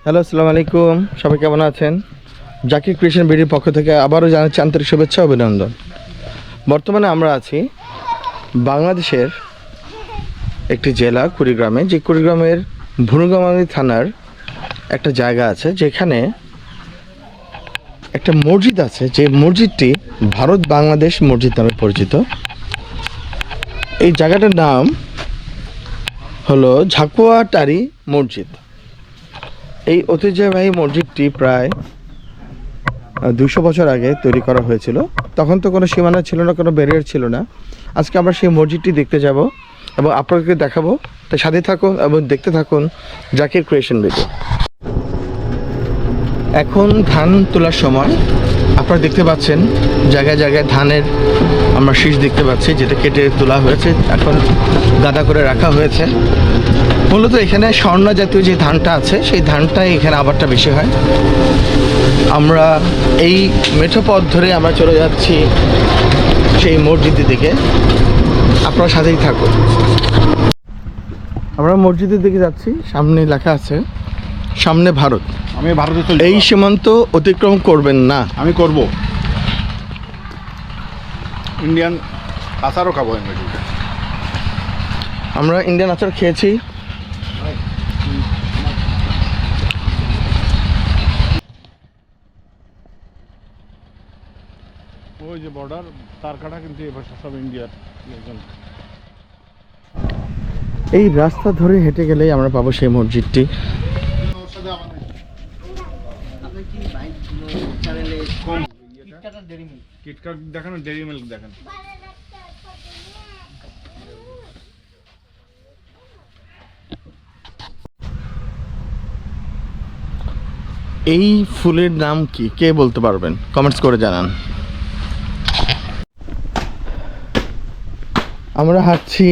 Hello, আসসালামু আলাইকুম। সবাই কেমন আছেন? জাকির ক্রিয়েশন বিডির পক্ষ থেকে আবারও জানাচ্ছি আন্তরিক শুভেচ্ছা ও অভিনন্দন। বর্তমানে আমরা আছি বাংলাদেশের একটি জেলা কুড়িগ্রামে, যে কুড়িগ্রামের ভুরুঙ্গামারী থানার একটা জায়গা আছে যেখানে একটা মসজিদ আছে, যে মসজিদটি ভারত বাংলাদেশ মসজিদ নামে পরিচিত। এই জায়গাটার নাম হলো ঝাকুয়াটারি মসজিদ। এই ঐতিহ্যবাহী মসজিদটি প্রায় 200 বছর আগে তৈরি করা হয়েছিল। তখন তো কোনো সীমানা ছিল না, কোনো ব্যারিয়ার ছিল না। আজকে আমরা সেই মসজিদটি দেখতে যাব এবং আপনাদেরকে দেখাবো। তাই সাথে থাকুন এবং দেখতে থাকুন জাকির ক্রিয়েশন ভিডিও। এখন ধান তোলার সময়। আপনারা দেখতে পাচ্ছেন জায়গায় জায়গায় ধানের আমরা শীষ দেখতে পাচ্ছি, যেটা কেটে তোলা হয়েছে, এখন গাদা করে রাখা হয়েছে। মূলত এখানে স্বর্ণ জাতীয় যে ধানটা আছে সেই ধানটাই এখানে আবারটা বেশি হয়। আমরা এই মেঠো পথ ধরে আমরা চলে যাচ্ছি সেই মসজিদের দিকে। আপনার সাথেই থাকুন। আমরা মসজিদের দিকে যাচ্ছি। সামনে লেখা আছে সামনে ভারত। আমি ভারতে চলি। এই সীমান্ত অতিক্রম করবেন না। আমি করব। ইন্ডিয়ান আচারও খাবো। আমরা ইন্ডিয়ান আচার খেয়েছি। ওই যে বর্ডার তার কাটা, কিন্তু এবার সব ইন্ডিয়ার। এই রাস্তা ধরে হেঁটে গেলেই আমরা পাবো সেই মসজিদটি। কিটকাট দেখান, ডেরি মিল্ক দেখান। এই ফুলের নাম কি, কে বলতে পারবেন? কমেন্টস করে জানান। আমরা হাঁটছি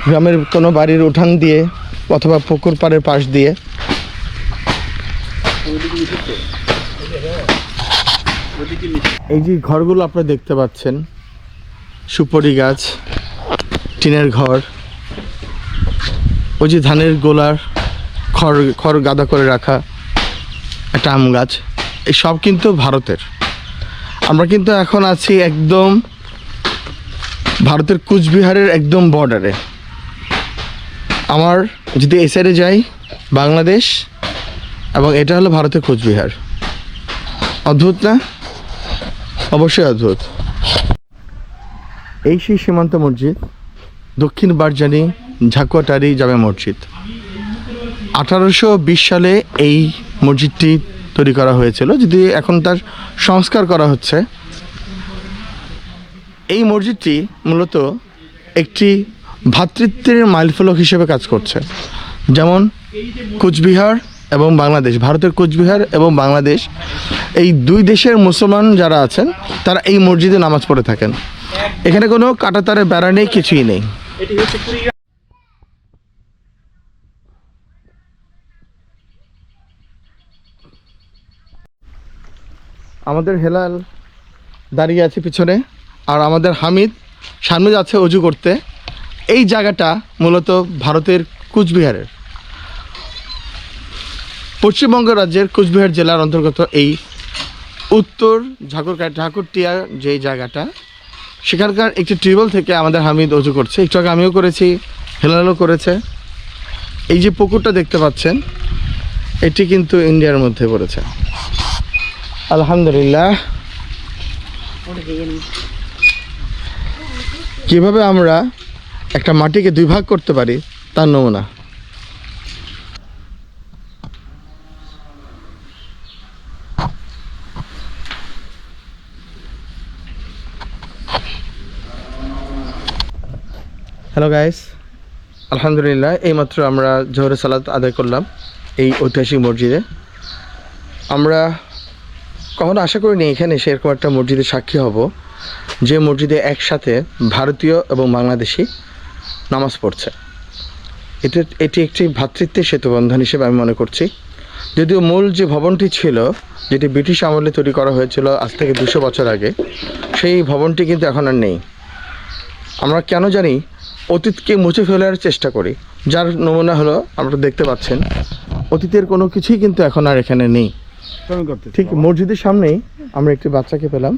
গ্রামের কোনো বাড়ির উঠান দিয়ে অথবা পুকুর পাড়ের পাশ দিয়ে। এই যে ঘরগুলো আপনারা দেখতে পাচ্ছেন, সুপারি গাছ, টিনের ঘর, ওই যে ধানের গোলার খড় গাদা করে রাখা একটা আম গাছ, এই সব কিন্তু ভারতের। আমরা কিন্তু এখন আছি একদম ভারতের কুচবিহারের একদম বর্ডারে। আমার যদি এই সাইডে যাই বাংলাদেশ, এবং এটা হলো ভারতের কুচবিহার। অদ্ভুত না? অবশ্যই অদ্ভুত। এই সেই সীমান্ত মসজিদ, দক্ষিণ বারজানি ঝাকুয়াটারি জামে মসজিদ। 1820 সালে এই মসজিদটি তৈরি করা হয়েছিল, যদি এখন তার সংস্কার করা হচ্ছে। এই মসজিদটি মূলত একটি ভ্রাতৃত্বের মাইলফলক হিসেবে কাজ করছে। যেমন কুচবিহার এবং বাংলাদেশ, ভারতের কুচবিহার এবং বাংলাদেশ, এই দুই দেশের মুসলমান যারা আছেন তারা এই মসজিদে নামাজ পড়ে থাকেন। এখানে কোনো কাঁটাতারের বেড়া নেই, কিছুই নেই। আমাদের হেলাল দাঁড়িয়ে আছে পিছনে, আর আমাদের হামিদ সামনে যাচ্ছে অজু করতে। এই জায়গাটা মূলত ভারতের কুচবিহারের, পশ্চিমবঙ্গ রাজ্যের কুচবিহার জেলার অন্তর্গত এই উত্তর ঝাকুরটিয়া যে জায়গাটা, সেখানকার একটি টিউবওয়েল থেকে আমাদের হামিদ অজু করছে। একটু আগে আমিও করেছি, হেলালও করেছে। এই যে পুকুরটা দেখতে পাচ্ছেন, এটি কিন্তু ইন্ডিয়ার মধ্যে পড়েছে। আলহামদুলিল্লাহ। কিভাবে আমরা একটা মাটিকে দুই ভাগ করতে পারি তার নমুনা। হ্যালো গাইস, আলহামদুলিল্লাহ। এইমাত্র আমরা জোহরের সালাত আদায় করলাম এই ঐতিহাসিক মসজিদে। আমরা কখনো আশা করিনি এখানে সেরকম একটা মসজিদের সাক্ষী হব, যে মসজিদে একসাথে ভারতীয় এবং বাংলাদেশি নামাজ পড়ছে। এটি একটি ভ্রাতৃত্বের সেতুবন্ধন হিসেবে আমি মনে করছি। যদিও মূল যে ভবনটি ছিল, যেটি ব্রিটিশ আমলে তৈরি করা হয়েছিল আজ থেকে 200 বছর আগে, সেই ভবনটি কিন্তু এখন আর নেই। আমরা কেন জানি অতীতকে মুছে ফেলার চেষ্টা করি, যার নমুনা হলো আমরা দেখতে পাচ্ছেন অতীতের কোনো কিছুই কিন্তু এখন আর এখানে নেই। তুমি করতে ঠিক মসজিদের সামনেই আমরা একটি বাচ্চাকে পেলাম,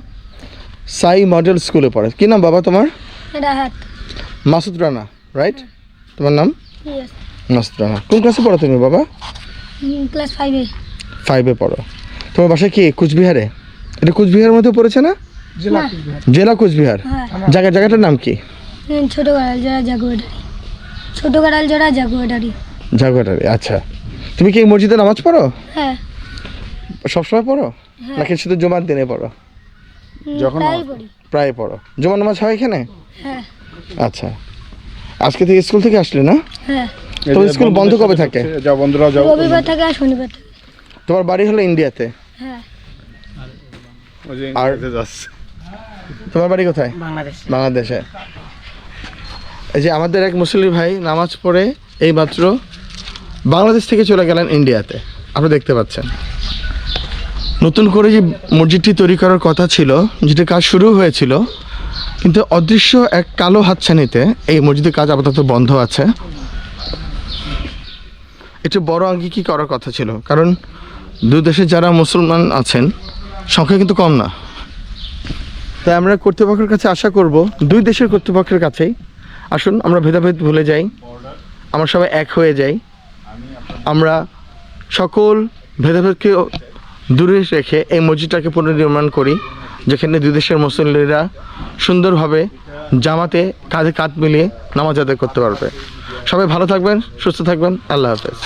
সাই মডেল স্কুলে পড়ে। কি নাম বাবা তোমার? রাহাত। মাসুদ রানা, রাইট? তোমার নাম ইয়েস। মাসুদ রানা। কোন ক্লাসে পড়ো তুমি বাবা? ক্লাস 5-এ। 5-এ পড়ো। তোমার বাসা কি কুচবিহারে? এটা কুচবিহারের মধ্যে পড়েছে না? না। জেলা কুচবিহার। হ্যাঁ। জায়গাটার নাম কি? ছোট গাড়াল জোড়া জাগুয়াডারি। ছোট গাড়াল জোড়া জাগুয়াডারি। জাগুয়াটারি। আচ্ছা, তুমি কি এই মসজিদে নামাজ পড়ো? হ্যাঁ। সবসময় পড়ো হ্যাঁ। নাকি শুধু জুমার দিনে পড়ো? যখন প্রায় পড়ি। প্রায় পড়ো। জুমার নামাজ হয় এখানে? হ্যাঁ। আচ্ছা, আজকে থেকে স্কুল থেকে আসলে না? হ্যাঁ। তো স্কুল বন্ধ কবে থাকে? যাও বন্ধুরা যাও। রবিবার থেকে আর শনিবার থেকে। তোমার বাড়ি হলো ইন্ডিয়াতে, হ্যাঁ। ওই যে আর- ইন্ডিয়াতে যাচ্ছে। তোমার বাড়ি কোথায়? বাংলাদেশে। এই যে আমাদের এক মুসলিম ভাই নামাজ পড়ে এই মাত্র বাংলাদেশ থেকে চলে গেলেন ইন্ডিয়াতে, আপনারা দেখতে পাচ্ছেন। নতুন করে যে মসজিদটি তৈরি করার কথা ছিল, যেটা কাজ শুরু হয়েছিল, কিন্তু অদৃশ্য এক কালো হাতছানিতে এই মসজিদের কাজ আপাতত বন্ধ আছে। একটু বড় আঙ্গিকই করার কথা ছিল, কারণ দুই দেশে যারা মুসলমান আছেন সংখ্যা কিন্তু কম না। তাই আমরা কর্তৃপক্ষের কাছে আশা করব, দুই দেশের কর্তৃপক্ষের কাছেই, আসুন আমরা ভেদাভেদ ভুলে যাই, আমরা সবাই এক হয়ে যাই, আমরা সকল ভেদাভেদকে দূরে রেখে এই মসজিদটাকে পুনর্নির্মাণ করি, যেখানে দুই দেশের মুসল্লিরা সুন্দরভাবে জামাতে কাঁধে কাঁধ মিলিয়ে নামাজ আদায় করতে পারবে। সবাই ভালো থাকবেন, সুস্থ থাকবেন। আল্লাহ হাফেজ।